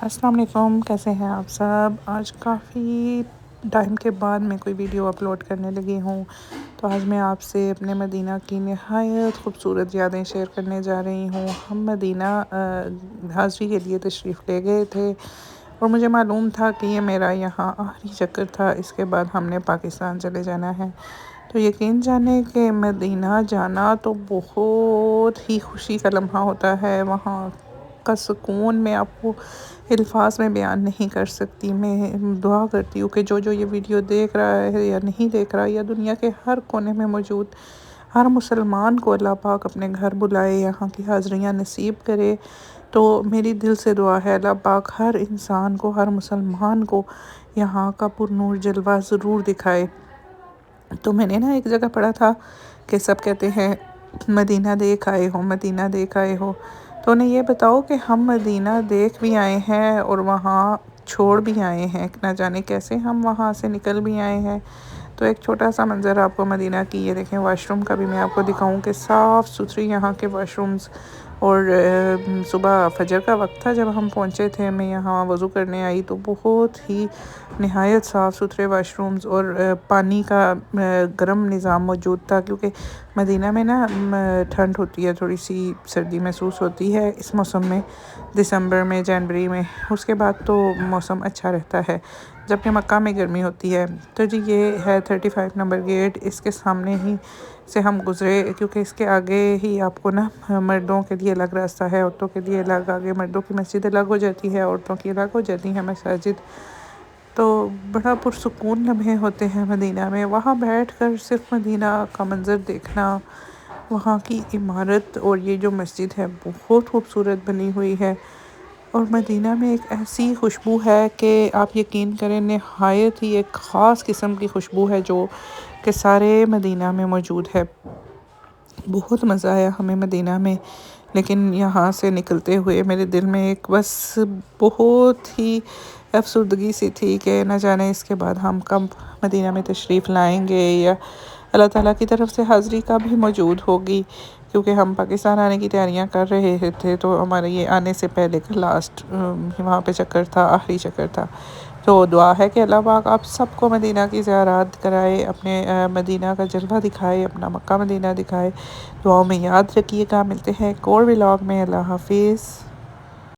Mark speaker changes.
Speaker 1: السلام علیکم، کیسے ہیں آپ سب؟ آج کافی ٹائم کے بعد میں کوئی ویڈیو اپلوڈ کرنے لگی ہوں، تو آج میں آپ سے اپنے مدینہ کی نہایت خوبصورت یادیں شیئر کرنے جا رہی ہوں۔ ہم مدینہ حاضری کے لیے تشریف لے گئے تھے اور مجھے معلوم تھا کہ یہ میرا یہاں آخری چکر تھا، اس کے بعد ہم نے پاکستان چلے جانا ہے۔ تو یقین جانیں کہ مدینہ جانا تو بہت ہی خوشی کا لمحہ ہوتا ہے۔ وہاں کا سکون میں آپ کو الفاظ میں بیان نہیں کر سکتی۔ میں دعا کرتی ہوں کہ جو یہ ویڈیو دیکھ رہا ہے یا نہیں دیکھ رہا، یا دنیا کے ہر کونے میں موجود ہر مسلمان کو اللہ پاک اپنے گھر بلائے، یہاں کی حاضریاں نصیب کرے۔ تو میری دل سے دعا ہے اللہ پاک ہر انسان کو، ہر مسلمان کو یہاں کا پرنور جلوہ ضرور دکھائے۔ تو میں نے ایک جگہ پڑھا تھا کہ سب کہتے ہیں مدینہ دیکھ آئے ہو، مدینہ دیکھ آئے ہو، تو انہیں یہ بتاؤ کہ ہم مدینہ دیکھ بھی آئے ہیں اور وہاں چھوڑ بھی آئے ہیں، نہ جانے کیسے ہم وہاں سے نکل بھی آئے ہیں۔ تو ایک چھوٹا سا منظر آپ کو مدینہ کی یہ دیکھیں، واش روم کا بھی میں آپ کو دکھاؤں کہ صاف ستھری یہاں کے واش رومز۔ اور صبح فجر کا وقت تھا جب ہم پہنچے تھے، میں یہاں وضو کرنے آئی تو بہت ہی نہایت صاف ستھرے واش رومز اور پانی کا گرم نظام موجود تھا، کیونکہ مدینہ میں ٹھنڈ ہوتی ہے، تھوڑی سی سردی محسوس ہوتی ہے اس موسم میں، دسمبر میں، جنوری میں۔ اس کے بعد تو موسم اچھا رہتا ہے، جبکہ مکہ میں گرمی ہوتی ہے۔ تو جی یہ ہے 35 نمبر گیٹ، اس کے سامنے ہی سے ہم گزرے، کیونکہ اس کے آگے ہی آپ کو مردوں کے لیے الگ راستہ ہے، عورتوں کے لیے الگ، آگے مردوں کی مسجد الگ ہو جاتی ہے، عورتوں کی الگ ہو جاتی ہے مساجد۔ تو بڑا پرسکون لمحے ہوتے ہیں مدینہ میں، وہاں بیٹھ کر صرف مدینہ کا منظر دیکھنا، وہاں کی عمارت اور یہ جو مسجد ہے بہت خوبصورت بنی ہوئی ہے۔ اور مدینہ میں ایک ایسی خوشبو ہے کہ آپ یقین کریں، نہایت ہی ایک خاص قسم کی خوشبو ہے جو کہ سارے مدینہ میں موجود ہے۔ بہت مزہ آیا ہمیں مدینہ میں، لیکن یہاں سے نکلتے ہوئے میرے دل میں ایک بس بہت ہی افسردگی سی تھی کہ نہ جانے اس کے بعد ہم کب مدینہ میں تشریف لائیں گے، یا اللہ تعالیٰ کی طرف سے حاضری کب ہی موجود ہوگی، کیونکہ ہم پاکستان آنے کی تیاریاں کر رہے تھے، تو ہمارے یہ آنے سے پہلے کا لاسٹ وہاں پہ چکر تھا، آخری چکر تھا۔ تو دعا ہے کہ اللہ پاک آپ سب کو مدینہ کی زیارات کرائے، اپنے مدینہ کا جلوہ دکھائے، اپنا مکہ مدینہ دکھائے۔ دعاؤں میں یاد رکھیے گا، ملتے ہیں ایک اور ولاگ میں۔ اللہ حافظ۔